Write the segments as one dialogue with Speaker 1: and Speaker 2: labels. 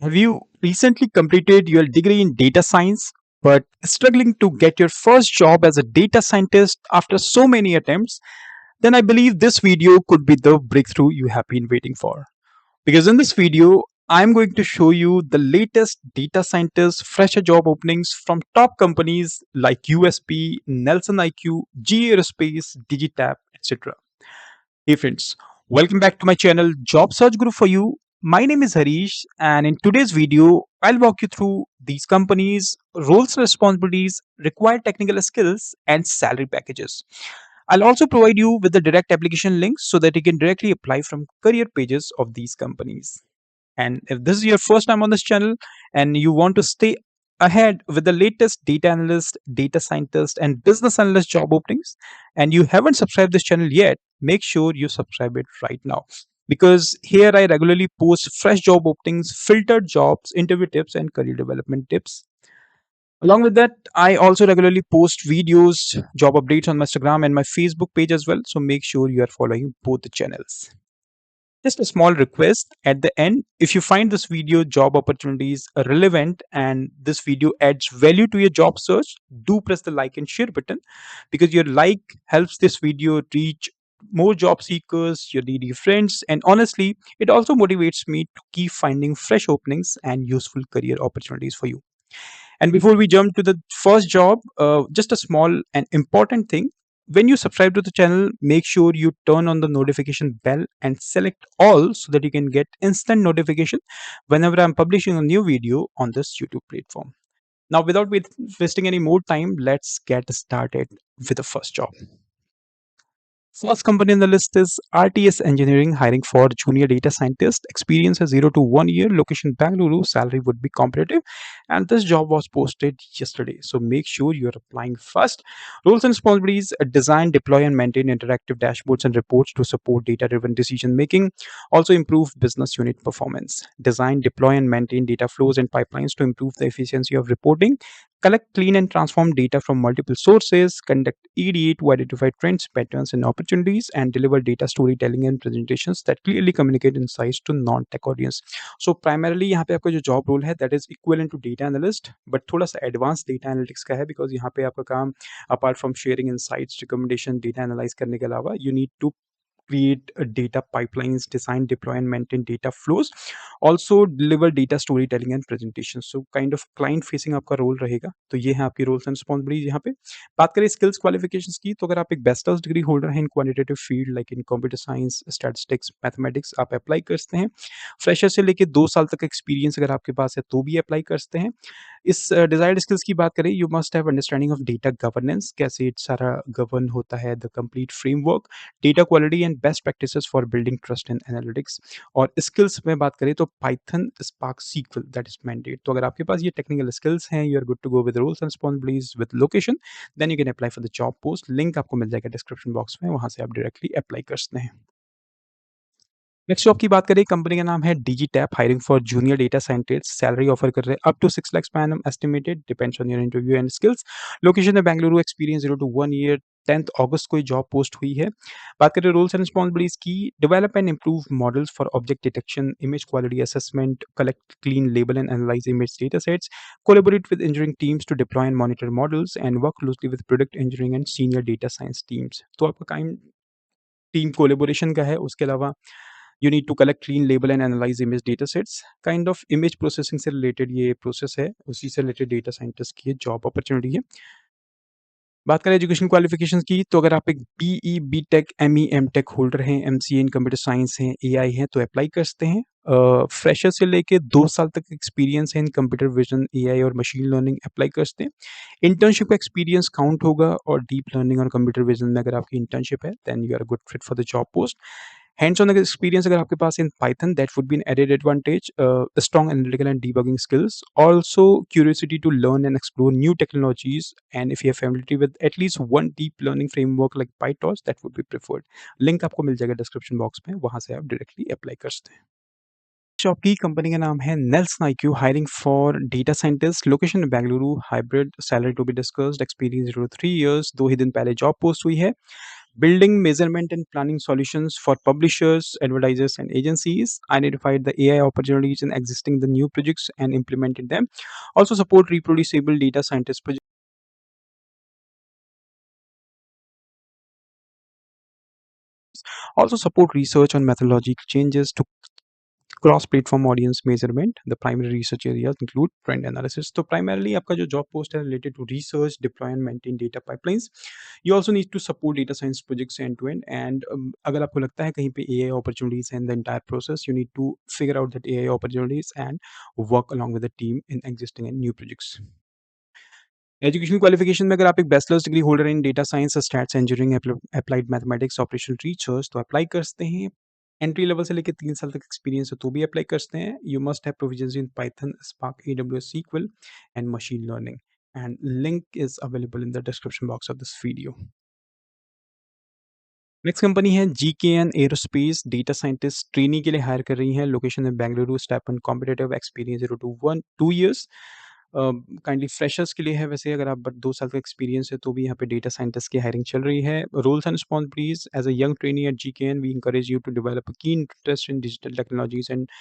Speaker 1: Have you recently completed your degree in data science but struggling to get your first job as a data scientist after so many attempts? Then I believe this video could be the breakthrough you have been waiting for. Because in this video, I'm going to show you the latest data scientist fresher job openings from top companies like USP, Nelson IQ, G Aerospace, Digitap, etc. Hey friends, welcome back to my channel Job Search Guru for you. My name is Harish, and in today's video, I'll walk you through these companies, roles and responsibilities, required technical skills, and salary packages. I'll also provide you with the direct application links so that you can directly apply from career pages of these companies. And if this is your first time on this channel and you want to stay ahead with the latest data analyst, data scientist, and business analyst job openings, and you haven't subscribed this channel yet, make sure you subscribe it right now. Because here I regularly post fresh job openings, filtered jobs, interview tips, and career development tips. Along with that, I also regularly post videos, job updates on my Instagram and my Facebook page as well. So make sure you are following both the channels. Just a small request at the end. If you find this video job opportunities relevant and this video adds value to your job search, do press the like and share button because your like helps this video reach more job seekers, your needy friends, and honestly, it also motivates me to keep finding fresh openings and useful career opportunities for you. And before we jump to the first job, just a small and important thing. When you subscribe to the channel, make sure you turn on the notification bell and select all so that you can get instant notification whenever I'm publishing a new video on this YouTube platform. Now, without wasting any more time, let's get started with the first job. First company on the list is RTS Engineering, hiring for junior data scientist. Experience is 0 to 1 year. Location Bangalore. Salary would be competitive. And this job was posted yesterday. So make sure you're applying first. Roles and responsibilities: design, deploy, and maintain interactive dashboards and reports to support data driven decision making. Also, improve business unit performance. Design, deploy, and maintain data flows and pipelines to improve the efficiency of reporting. Collect, clean, and transform data from multiple sources, conduct EDA to identify trends, patterns, and opportunities, and deliver data storytelling and presentations that clearly communicate insights to non-tech audience. So primarily यहाँ पे आपका जो job role है that is equivalent to data analyst, but थोड़ा सा advanced data analytics का है because यहाँ पे आपका काम apart from sharing insights, recommendation, data analyze करने के अलावा you need to create data pipelines, design, deploy, and maintain data flows. Also deliver data storytelling and presentation. So kind of client facing आपका role रहेगा. तो ये है आपकी roles and responsibilities यहाँ पे. बात करें स्किल्स क्वालिफिकेशंस की, तो अगर आप एक बैचलर्स डिग्री होल्डर हैं इन quantitative field like in computer science, statistics, mathematics, आप अप्लाई कर सकते हैं. फ्रेशर से लेके 2 साल तक एक्सपीरियंस अगर आपके पास है तो भी अप्लाई कर सकते हैं. इस डिजायर्ड स्किल्स की बात करें, you must have understanding of data governance, कैसे सारा गवर्न होता है, the complete framework, data quality and best practices for building trust in analytics. और स्किल्स में बात करें तो Python, Spark, SQL that is mandate. तो अगर आपके पास ये टेक्निकल स्किल्स हैं, you are good to go with roles and responsibilities with location, then you can apply for the job post. Link आपको मिल जाएगा डिस्क्रिप्शन बॉक्स में, वहां से आप डायरेक्टली अप्लाई कर सकते हैं. नेक्स्ट जॉब की बात करें, कंपनी का नाम है Digitap, hiring for junior data scientist. Salary offer कर रहे हैं up to 6 lakh per annum estimated, depends on your interview and skills. Location है Bengaluru. Experience 0 to 1 year. 10th अगस्त को ये जॉब पोस्ट हुई है. बात करें रोल्स एंड रिस्पॉन्सिबिलिटीज की, develop and improve models for object detection, image quality assessment, collect, clean, label and analyse image data sets, collaborate with engineering teams to deploy and monitor models, and work closely with product engineering and senior data science teams. तो आपका kind team collaboration का है. उसके अलावा you need to collect, clean, label and analyse image data sets. Kind of image processing से related ये process है, उसी से रिलेटेड डेटा साइंटिस्ट की जॉब अपॉर्चुनिटी है. बात करें एजुकेशन क्वालिफिकेशंस की, तो अगर आप एक BE, BTech, ME, MTech holder हैं, एमसीए इन कंप्यूटर साइंस हैं, एआई हैं, तो अप्लाई कर सकते हैं. फ्रेशर से लेके 2 साल तक एक्सपीरियंस है इन कंप्यूटर विजन, एआई और मशीन लर्निंग, अप्लाई कर सकते हैं. इंटर्नशिप का एक्सपीरियंस काउंट होगा, और डीप लर्निंग और कंप्यूटर विजन में अगर आपकी इंटर्नशिप है, then you are good fit for the job post. Hands on experience अगर आपके पास in Python, that would be an added advantage. Strong analytical and debugging skills, also curiosity to learn and explore new technologies, and if you are familiar with at least one deep learning framework like PyTorch, that would be preferred. Link आपको मिल जाएगा description box में, वहां से आप directly apply कर सकते हैं. जॉब की कंपनी का नाम है Nelson IQ, hiring for data scientist. Location Bengaluru. Hybrid. Salary to be discussed. Experience 0 to 3 years. 2 ही दिन पहले जॉब पोस्ट हुई है. building measurement and planning solutions for publishers, advertisers, and agencies, identified the AI opportunities in existing the new projects and implemented them, also support reproducible data scientist projects, also support research on methodological changes to cross platform audience measurement the primary research areas include trend analysis तो primarily आपका जो job post है related to research, deploy and maintain data pipelines. You also need to support data science projects end to end and अगर आपको लगता है कहीं पे एआई अपॉर्च्युनिटीज़ हैं in the entire process, you need to figure out that AI opportunities and work along with the team in existing and new projects. Education qualification में अगर आप एक बैचलर्स डिग्री होल्डर इन data science, stats, engineering, applied mathematics, operational research तो apply कर सकते हैं। Entry level से लेके 3 साल तक एक्सपीरियंस है तो भी अप्लाई कर सकते हैं। You must have provisions in Python, spark, AWS, sequel and machine learning and link is available in the description box of this video. Next company है जीकेएन एरोस्पेस, डेटा साइंटिस्ट ट्रेनी के लिए higher कर रही है। Location है Bengaluru, stipend competitive, experience 0 to 1 2 years. Kindly freshers के लिए है वैसे, अगर आप बट 2 साल का एक्सपीरियंस है तो भी यहाँ पे डेटा साइंटिस्ट की हायरिंग चल रही है। Roles and responsibilities as a young trainee at GKN we encourage you to develop a keen interest in digital technologies and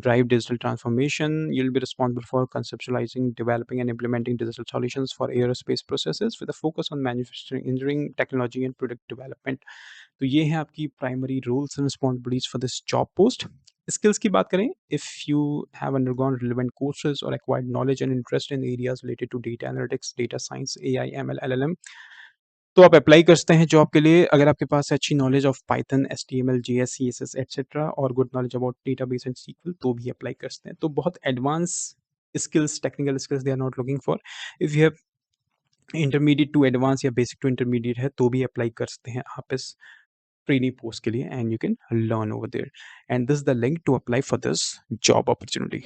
Speaker 1: drive digital transformation. You'll be responsible for conceptualizing, developing and implementing digital solutions for aerospace processes with a focus on manufacturing engineering, technology and product development. तो ये है आपकी primary roles and responsibilities for this job post. Skills की बात करें, if you have undergone relevant courses और acquired knowledge and interest in areas related to data analytics, data science, AI, ML, LLM तो आप अप्लाई कर सकते हैं job के लिए। अगर आपके पास अच्छी knowledge of Python, HTML, JS, CSS etcetera और good knowledge about database and SQL तो भी अप्लाई कर सकते हैं। तो बहुत advance skills, technical skills they are not looking for. If you have intermediate to advance या बेसिक टू इंटरमीडिएट है तो भी अप्लाई कर सकते हैं आप इस trainee post के लिए and you can learn over there, and this is the link to apply for this job opportunity.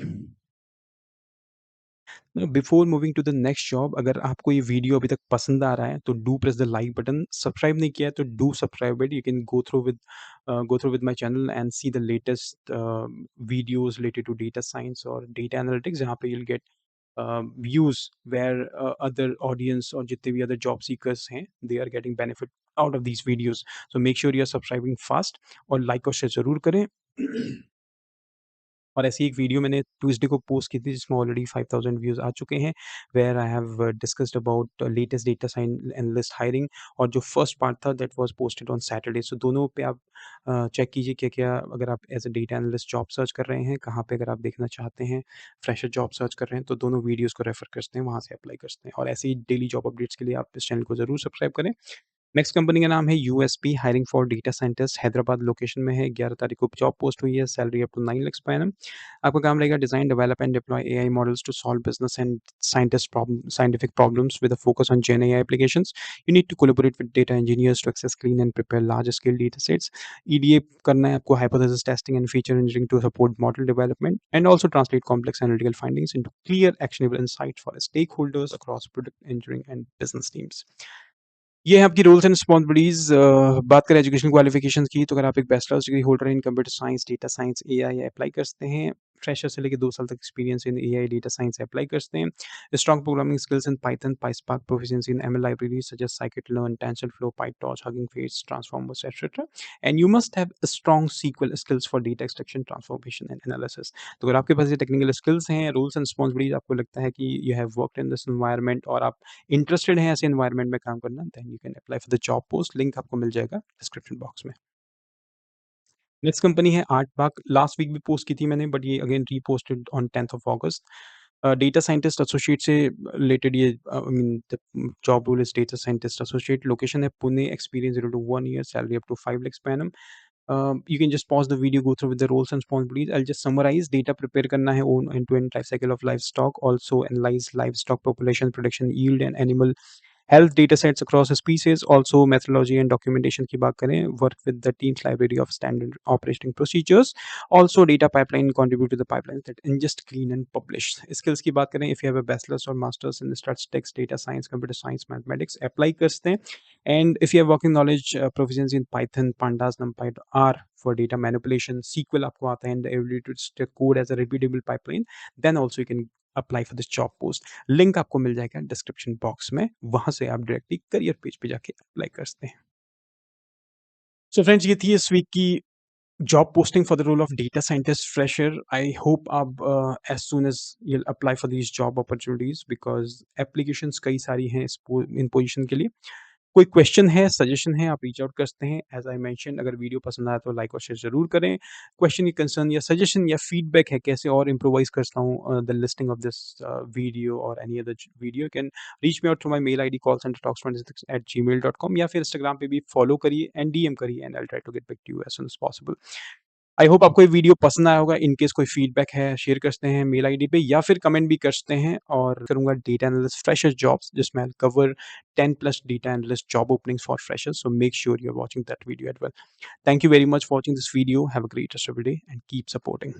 Speaker 1: Before moving to the next job, अगर आपको ये वीडियो अभी तक पसंद आ रहा है तो do press the like button. Subscribe नहीं किया है तो do subscribe it. You can go through with my channel and see the latest videos related to data science और डेटा एनालिटिक्स, जहाँ पे you'll get views where other audience और जितने भी other job seekers हैं they are getting benefit out of these videos. So make sure you are subscribing fast और like और share ज़रूर करें। और ऐसी एक वीडियो मैंने ट्यूसडे को पोस्ट की थी जिसमें ऑलरेडी 5000 व्यूज़ आ चुके हैं, where I have discussed about latest data science analyst hiring, और जो फर्स्ट पार्ट था that was posted on Saturday. So दोनों पे आप चेक कीजिए क्या-क्या, अगर आप as a data analyst job search कर रहे हैं, कहाँ पे अगर आप देखना चाहते हैं, फ्रेशर जॉब सर्च कर रहे हैं, तो दोनों वीडियोज़ को रेफर कर सकते हैं, वहाँ से अप्लाई कर सकते हैं। और ऐसे ही डेली जॉब अपडेट्स के लिए आप इस चैनल को ज़रूर सब्सक्राइब करें। नेक्स्ट कंपनी का नाम है USP, hiring for data scientist, Hyderabad location में है। 11 तारीख को जॉब पोस्ट हुई है, salary up to 9 lakh per annum। आपका काम रहेगा design, develop and deploy AI models to solve business and scientific problems with a focus on gen AI applications. You need to collaborate with data engineers to access, clean and prepare large scale data sets. EDA करना है आपको, hypothesis testing and feature engineering to support model development and also translate complex analytical findings into clear actionable insight for stakeholders across product engineering and business teams. ये है आपकी roles and responsibilities. बात करें education qualifications की, तो अगर आप एक bachelor's degree holder in computer science, data science, AI apply कर सकते हैं। फ्रेशर से लेकर 2 साल तक experience in AI, data science apply कर सकते हैं। Strong programming skills in Python, PySpark, proficiency in ML libraries such as scikit-learn, TensorFlow, PyTorch, Hugging Face, Transformers, etc. And you must have a strong SQL skills for data extraction, transformation and analysis. तो अगर आपके पास ये technical skills हैं, roles and responsibilities आपको लगता है कि you have worked in this environment और आप इंटरेस्टेड हैं ऐसे एनवायरनमेंट में काम करना, then you can apply for the job post. Link आपको मिल जाएगा डिस्क्रिप्शन बॉक्स में। नेक्स्ट कंपनी है आर्टबाग। लास्ट वीक भी पोस्ट की थी मैंने, बट ये again reposted on 10th of August. Data scientist associate से रिलेटेड ये I mean the job role is data scientist associate. Location है Pune, experience 0 to 1 year, salary up to 5 lakhs per annum। You can just pause the video, go through with the roles and responsibilities. I'll just summarize. Data prepare करना है own end-to-end life cycle of livestock. Also analyze livestock population, production, yield and animal health data sets across the species. Also methodology and documentation की बात करें, work with the team's library of standard operating procedures. Also data pipeline, contribute to the pipelines that ingest, clean and publish. Skills की बात करें, if you have a bachelor's or master's in statistics, data science, computer science, mathematics, apply कर सकते हैं। And if you have working knowledge, proficiency in Python, Pandas, NumPy, R for data manipulation, SQL आपको आता है, and the ability to code as a repeatable pipeline, then also you can apply for this job post. Link आपको मिल जाएगा description box में, वहां से आप डायरेक्टली करियर पेज पे जाके अप्लाई कर सकते हैं। सो फ्रेंड्स, ये थी इस वीक की job posting for the role of data scientist fresher. I hope आप as soon as you'll apply for these job opportunities because applications कई सारी हैं इन पोजीशन के लिए. कोई क्वेश्चन है, सजेशन है, आप रीच आउट कर सकते हैं. एज आई मेंशन, अगर वीडियो पसंद आया तो लाइक और शेयर जरूर करें. क्वेश्चन या कंसर्न या सजेशन या फीडबैक है कैसे और इम्प्रोवाइज कर सकता हूँ the listing of this video और any other video, can reach me out through my mail ID callcentertalks26@gmail.com या फिर इंस्टाग्राम पे भी फॉलो करिए एंड डीएम करिए and I try to get back to you as soon as possible. I hope आपको ये वीडियो पसंद आया होगा. इन केस कोई फीडबैक है शेयर कर सकते हैं मेल आईडी पे या फिर कमेंट भी कर सकते हैं. और करूंगा डेटा एनालिस्ट फ्रेशर जॉब्स जिसमें I cover 10 plus data analyst job openings for freshers. So make sure you are watching that video at well. Thank you very much for watching this video. Have a great rest of your day and keep supporting.